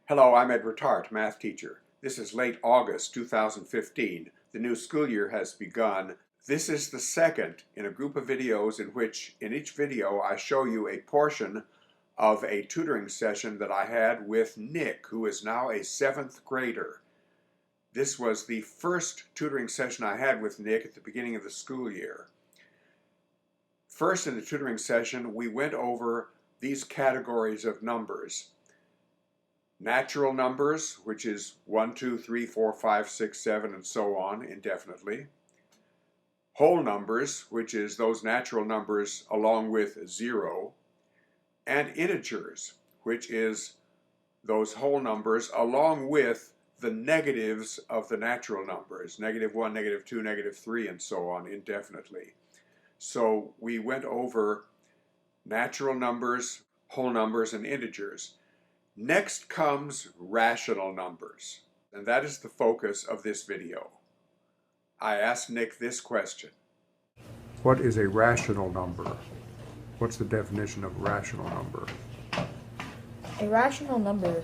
Hello, I'm ETarte, math teacher. This is late August 2015. The new school year has begun. This is the second in a group of videos in which, in each video, I show you a portion of a tutoring session that I had with Nick, who is now a 7th grader. This was the first tutoring session I had with Nick at the beginning of the school year. First, in the tutoring session, we went over these categories of numbers. Natural numbers, which is 1, 2, 3, 4, 5, 6, 7, and so on indefinitely. Whole numbers, which is those natural numbers along with 0. And integers, which is those whole numbers along with the negatives of the natural numbers, -1, -2, -3, and so on indefinitely. So we went over natural numbers, whole numbers, and integers. Next comes rational numbers, and that is the focus of this video. I asked Nick this question. What is a rational number? What's the definition of a rational number? A rational number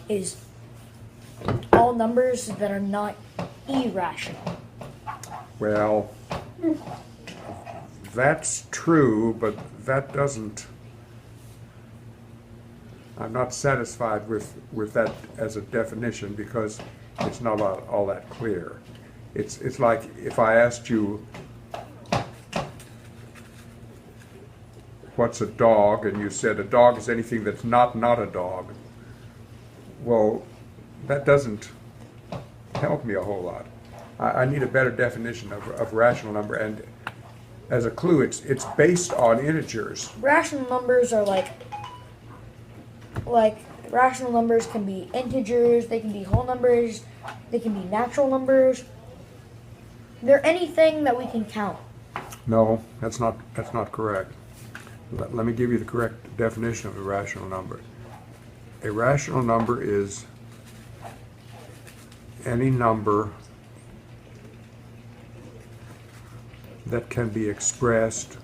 is all numbers that are not irrational. Well, that's true, but that doesn't... I'm not satisfied with that as a definition because it's not all that clear. It's like if I asked you, what's a dog? And you said a dog is anything that's not a dog. Well, that doesn't help me a whole lot. I need a better definition of rational number, and as a clue, it's based on integers. Rational numbers are like rational numbers can be integers, they can be whole numbers, they can be natural numbers. They're anything that we can count. No, that's not correct. Let me give you the correct definition of a rational number. A rational number is any number that can be expressed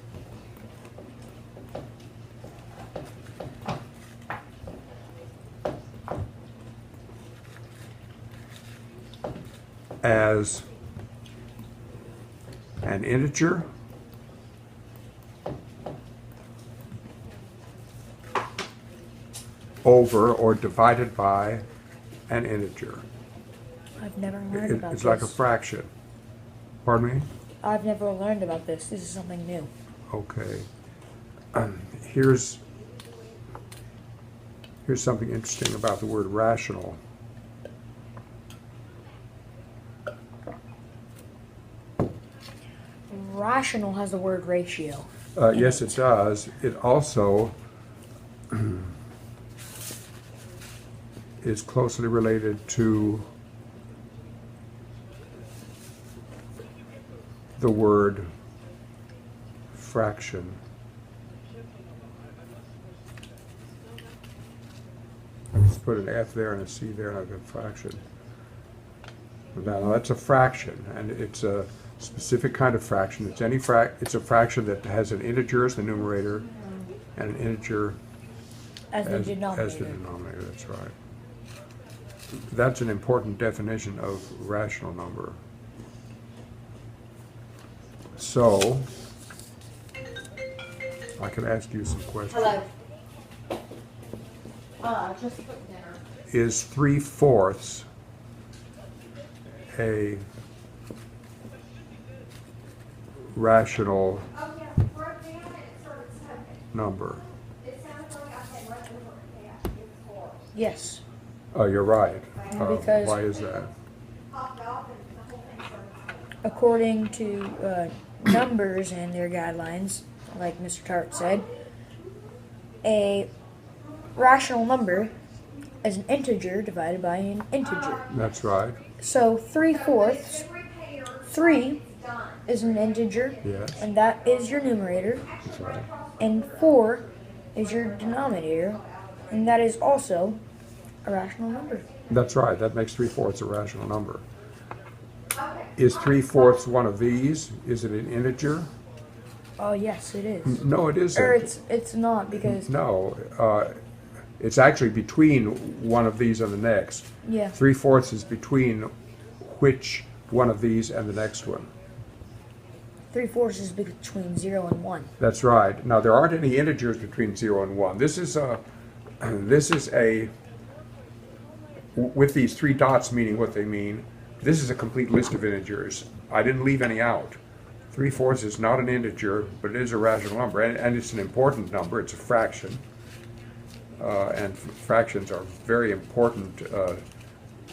as an integer over or divided by an integer. I've never learned about this. It's like a fraction. Pardon me? I've never learned about this. This is something new. Okay. Here's something interesting about the word rational. Rational has the word ratio. Yes, it does. It also is closely related to the word fraction. I just put an F there and a C there and I've got fraction. Now that's a fraction, and it's a specific kind of fraction. It's a fraction that has an integer as the numerator and an integer as the denominator. As the denominator, that's right. That's an important definition of rational number. So, I can ask you some questions. Hello. Just put dinner. Is 3/4 a rational number? Yes. Oh, you're right. Because why is that? According to numbers and their guidelines, like Mr. Tarte said, a rational number is an integer divided by an integer. That's right. So 3/4, 3 is an integer, Yes. and that is your numerator. That's right. And 4 is your denominator, and that is also a rational number. That's right. That makes 3/4 a rational number. Is 3/4 one of these? Is it an integer? Oh yes, it is. No, it isn't. Or it's not, because No, It's actually between one of these and the next. Yeah. 3/4 is between which one of these and the next one. 3/4 is between 0 and 1. That's right. Now there aren't any integers between 0 and 1. This is a with these 3 dots meaning what they mean, this is a complete list of integers. I didn't leave any out. 3/4 is not an integer, but it is a rational number, and it's an important number. It's a fraction, and fractions are very important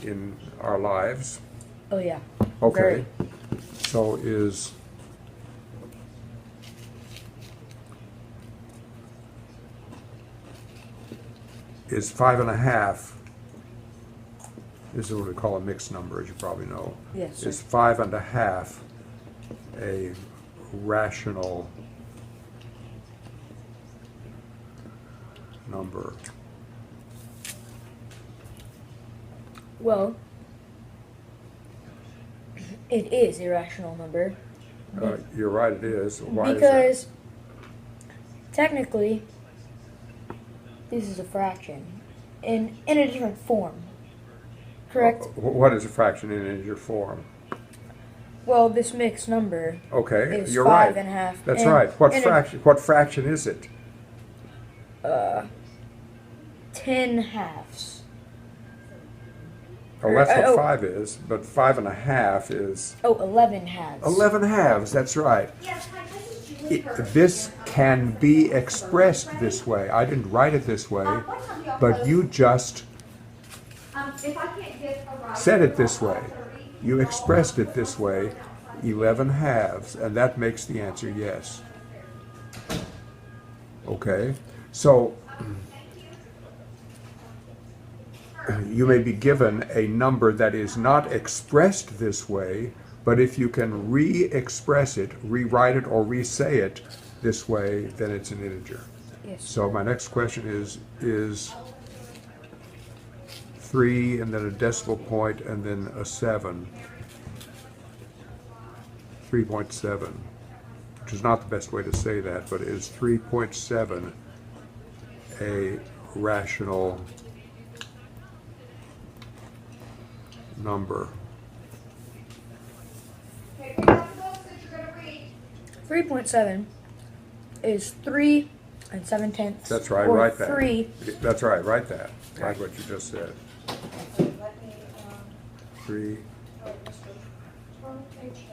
in our lives. Oh yeah. Okay. Very. So is 5.5. This is what we call a mixed number, as you probably know. Yes, sir. Is 5.5 a rational number? Well, it is a rational number. You're right, it is. Why Because technically, this is a fraction in a different form. Correct? What is a fraction in integer form? Well, this mixed number Okay, is you're 5.5. right. That's right. What fraction is it? 10 halves. Oh, that's what 5 is, but 5.5 is 11 halves. 11 halves. That's right. This can be expressed this way. I didn't write it this way, but you just said it this way. You expressed it this way, 11 halves, and that makes the answer yes. Okay, so you may be given a number that is not expressed this way, but if you can re-express it, rewrite it, or re-say it this way, then it's an integer. Yes. So my next question is 3 and then a decimal point and then a 7. 3.7, which is not the best way to say that, but is 3.7 a rational number? 3.7 is 3 7/10. That's right, or write that. 3. That's right, write that. Like what you just said. 3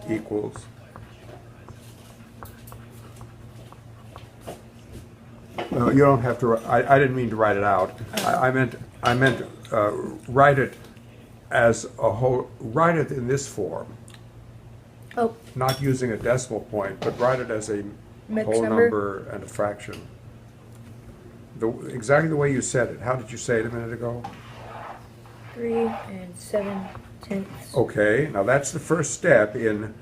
equals. No, you don't have to. I didn't mean to write it out. I meant write it as a whole. Write it in this form. Oh, Not using a decimal point, but write it as a Mixed whole number? number and a fraction. Exactly the way you said it. How did you say it a minute ago? 3 7/10. Okay, now that's the first step in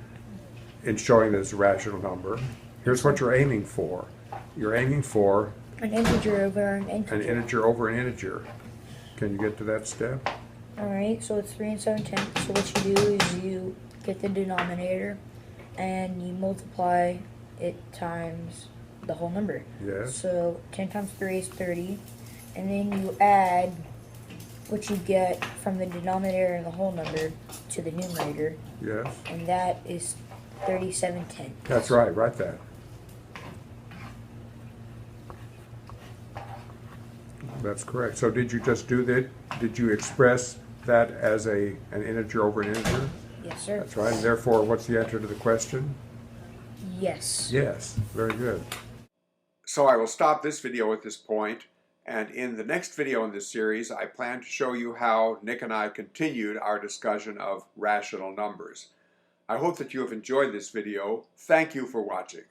showing that it's a rational number. Here's what you're aiming for. You're aiming for An integer over an integer. an integer over an integer. Can you get to that step? Alright, so it's 3 7/10. So what you do is you get the denominator and you multiply it times the whole number. Yes. So 10 times 3 is 30. And then you add what you get from the denominator and the whole number to the numerator. Yes. And that is 37/10. That's right, write that. That's correct. So did you just do that? Did you express that as an integer over an integer? Yes, sir. That's right. And therefore, what's the answer to the question? Yes. Yes. Very good. So I will stop this video at this point, and in the next video in this series, I plan to show you how Nick and I continued our discussion of rational numbers. I hope that you have enjoyed this video. Thank you for watching.